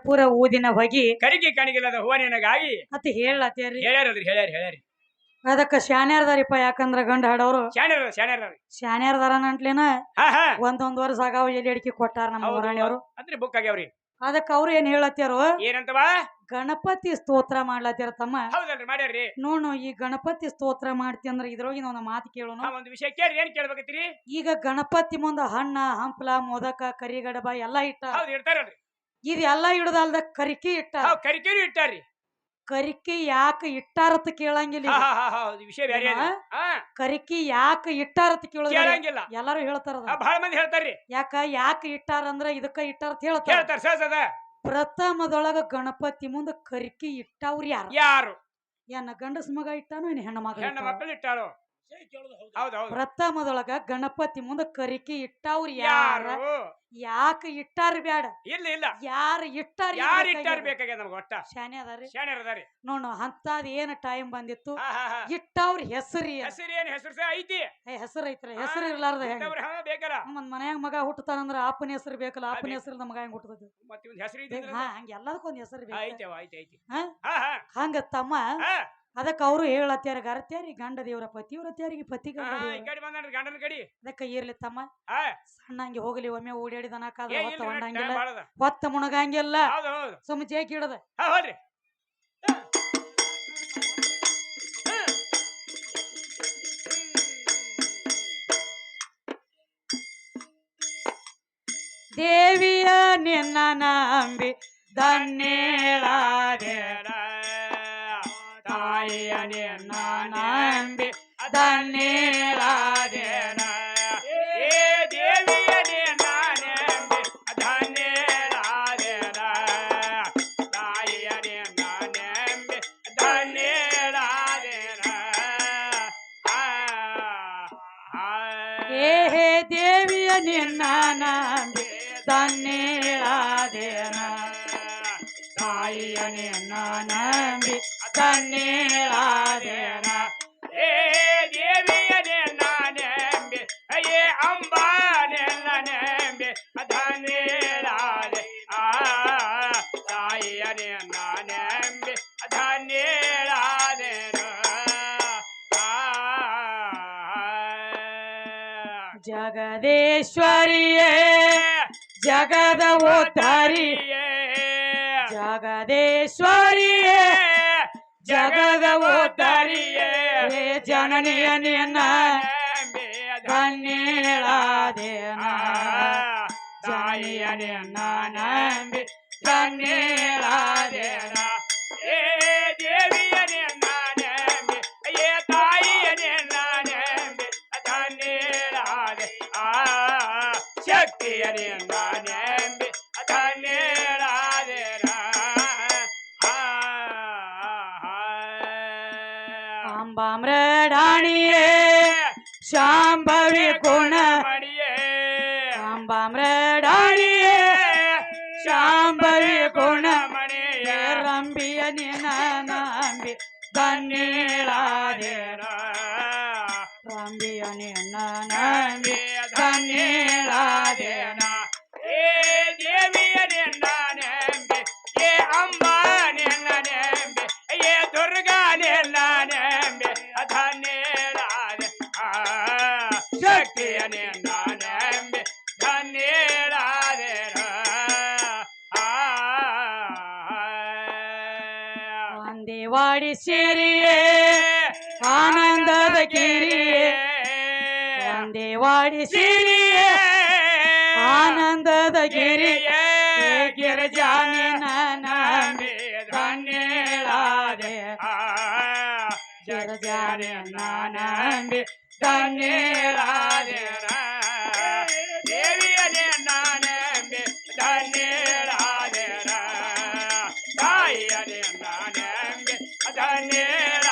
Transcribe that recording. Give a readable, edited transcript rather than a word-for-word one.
ಕರ್ಪೂರ ಊದಿನ ಹೊಗಿ ಕರಿಕೆ ಕಾಣಿಗಿಲ್ಲದ ಹೂವ ನಿನಗಾಗಿ ಅಂತ ಹೇಳತ್ತೇರಿ. ಹೇಳ್ಯಾರಲ್ರಿ ಹೇಳ್ಯಾರಿ ಅದಕ್ಕ ಶಾನ್ಯಾರ್ದಾರಿಪ್ಪ. ಯಾಕಂದ್ರ ಗಂಡ ಹಾಡೋರು ಶಾಣ್ಯಾರ ಶಾನ್ಯಾರ್ದಾರ ಅಂಟ್ಲೇನ ಹಾ ಹಾ ಒಂದೊಂದ್ ವರ್ಷ ಆಗಾವ ಎಲ್ಲಿ ಅಡಿಕೆ ಕೊಟ್ಟಾರ ನಮ್ಮ ಊರಾಣಿಯವರು. ಅಂದ್ರೆ ಬುಕ್ ಆಗ್ಯಾವ್ರಿ. ಅದಕ್ಕ ಅವ್ರು ಏನ್ ಹೇಳತ್ಯಾರು, ಏನಂತವಾ ಗಣಪತಿ ಸ್ತೋತ್ರ ಮಾಡ್ಲತ್ಯಾರ ತಮ್ಮ. ಹೌದಲ್ರಿ ಮಾಡ್ಯಾರ್ರಿ. ನೋಡು ಈ ಗಣಪತಿ ಸ್ತೋತ್ರ ಮಾಡ್ತಿ ಅಂದ್ರ ಇದ್ರೊಳಗಿನ ಒಂದು ಮಾತು ಕೇಳೋಣ. ಒಂದು ವಿಷಯ ಕೇಳಿ ಏನ್ ಕೇಳ್ಬೇಕತ್ತೀರಿ. ಈಗ ಗಣಪತಿ ಮುಂದ ಹಣ್ಣ ಹಂಪಲ ಮೋದಕ ಕರಿಗಡಬ ಎಲ್ಲಾ ಇಟ್ಟ. ಹೌದು ಇಡ್ತಾರಲ್ರಿ. ಇದೆಲ್ಲಾ ಇಡದಲ್ದ ಕರಿಕೆ ಇಟ್ಟಾರ. ಕರಿಕೆನು ಇಟ್ಟಾರಿ. ಕರಿಕೆ ಯಾಕ ಇಟ್ಟಾರತ್ ಕೇಳಂಗಿಲ್ಲ. ವಿಷಯ ಬೇರೆ. ಕರಿಕೆ ಯಾಕ ಇಟ್ಟಾರತ್ ಕೇಳಂಗಿಲ್ಲ. ಎಲ್ಲಾರು ಹೇಳ್ತಾರ. ಬಹಳ ಮಂದಿ ಹೇಳ್ತಾರ್ರಿ. ಯಾಕ ಇಟ್ಟಾರ ಅಂದ್ರ ಇದಕ್ಕ ಇಟ್ಟಾರತ್ ಹೇಳ್ತಾರ. ಪ್ರಥಮದೊಳಗ ಗಣಪತಿ ಮುಂದ ಕರಿಕೆ ಇಟ್ಟವ್ರು ಯಾರು? ಏನ ಗಂಡಸ ಮಗ ಇಟ್ಟಾನೋ ಏನ್ ಹೆಣ್ಣ ಮಕ್ಕಳು ಇಟ್ಟಾಳೋ? ಪ್ರಥಮದೊಳಗ ಗಣಪತಿ ಮುಂದ ಕರಿಕೆ ಇಟ್ಟವ್ರು ಯಾರು? ಯಾಕ ಇಟ್ಟಾರ ಬ್ಯಾಡ. ಇಲ್ಲ ಯಾರು ಇಟ್ಟಾರ ಬೇಕಾಗ್ಯದ ನಮ್ಗ. ಒಟ್ಟ ಶಾನೆ ಅದಾರಿ. ನೋಡು ಅಂತದ್ ಏನ್ ಟೈಮ್ ಬಂದಿತ್ತು. ಇಟ್ಟವ್ರ ಹೆಸರು ಐತಿ. ಹೆಸರು ಐತ್ರಿ. ಹೆಸರು ಇರ್ಲಾರ್ದ ಬೇಕಲ್ಲ. ಒಂದ್ ಮನ್ಯಾಗ ಮಗ ಹುಟ್ಟತಾನಂದ್ರ ಅಪ್ಪನ ಹೆಸರು ಬೇಕಲ್ಲ. ಅಪ್ಪನ ಹೆಸರು ಮಗ ಹೆಂಗ್ ಹುಟ್ಟತೈತಿ. ಹಂಗ ಎಲ್ಲದಕ್ಕೂ ಒಂದ್ ಹೆಸರು ಬೇಕು. ಹಂಗ ತಮ್ಮ ಅದಕ್ಕ ಅವ್ರು ಹೇಳತ್ಯಾರ ಗರತ್ಯಾರಿ ಗಂಡ ದೇವ್ರ ಪತಿವ್ರತ್ಯಾರಿಗೆ ಪತಿ ಅದಕ್ಕ ಇರ್ಲಿ ತಮ್ಮ. ಸಣ್ಣಂಗೆ ಹೋಗ್ಲಿ ಒಮ್ಮೆ ಓಡಾಡಿದನ ಹೊತ್ತ ಮುಣಗಂಗಿಲ್ಲ. ಸುಮ್ಮ ಜೇಕ್ ಹಿಡದ ದೇವಿಯ ನಿನ್ನ ನಂಬಿ ಧನ್ಯಳಾದೇನ. ತಾಯಿಯ ನಿನ್ನ ನಂಬಿ ಧನ್ಯಳಾದೇನ. ದೇವಿಯ ನಿನ್ನ ನಂಬಿ ಧನ್ಯಳಾದೇನ. ತಾಯಿಯ ನಿನ್ನ ನಂಬಿ ಧನ್ಯಳಾದೇನ. ಹೇ ದೇವಿಯ ನಿನ್ನ ನಂಬಿ ಧನ್ಯಳಾದೇನ. ತಾಯಿಯ ನಿನ್ನ ನಂಬಿ ಧನ್ಯಳಾದೇನ. ದೇವಿಯ ನಿನ್ನ ನಂಬಿ ಅಂಬಾ ನಿನ್ನ ನಂಬಿ ಧನ್ಯಳಾದೆ. ತಾಯಿಯ ನಿನ್ನ ನಂಬಿ ಧನ್ಯಳಾದೇನ. ಜಗದೇಶ್ವರಿಯೇ ಜಗದ ಉದ್ಧಾರಿಯೇ. ಜಗದೇಶ್ವರಿಯೇ ಜಗದ ಉದ್ಧಾರಿಯೇ. ಜನನಿಯ ನಿನ್ನ ಧನ್ಯಳಾದೇನ. ತಾಯಿಯ ನಿನ್ನ ನಂಬಿ ಧನ್ಯಳಾದೇನ. ದೇವಿಯ ನಿನ್ನ ನಂಬಿ ತಾಯಿಯ ನಿನ್ನ ನಂಬಿ ಧನ್ಯಳಾದೆ. ಶಕ್ತಿಯ ನಿನ್ನ ನಂಬಿ ಧನ್ಯಳಾದೇನ. ಅಂಬಾಮ್ರಡಾಣಿಯೇ ಶಾಂಭವಿ ಗುಣಮಣಿಯೇ. ಅಂಬಾಮ್ರಡಾಣಿಯೇ ಶಾಂಭವಿ ಗುಣಮಣಿಯೇ. ರಂಬಿಯ ನಿನ್ನ ನಂಬಿ ಧನ್ಯಳಾದೇನ. ರಂಬಿಯ ನಿನ್ನ ನಂಬಿ ಧನ್ಯಳಾದೇನ. ದೇವಿಯ ನಿನ್ನ ನಂಬಿ ಅಂಬಾ ನಿನ್ನ ನಂಬಿ ದುರ್ಗಾ ನಿನ್ನ ನಂಬಿ ಧನ್ಯಳಾದೆ. ಶಕ್ತಿಯ ನಿನ್ನ ನಂಬಿ ಧನ್ಯಳಾದೇನ. ಅಂದೇವಾಡಿ ಸಿರಿಯೇ ಆನಂದದ ಕಿರಿಯೇ. ಅಂದೇವಾಡಿ ಸಿರಿಯೇ ಆನಂದದ ಗಿರಿಯೇ. ಗಿರಿಜಾನಿನ ನಂಬಿ ಧನ್ಯಳಾದೆ. ಗಿರಿಜಾನಿನ ನಂಬಿ ಧನ್ಯಳಾದೇನ. ದೇವಿಯ ನಿನ್ನ ನಂಬಿ ಧನ್ಯಳಾದೇನ. ತಾಯಿಯ ನಿನ್ನ ನಂಬಿ ಧನ್ಯಳಾದೇನ.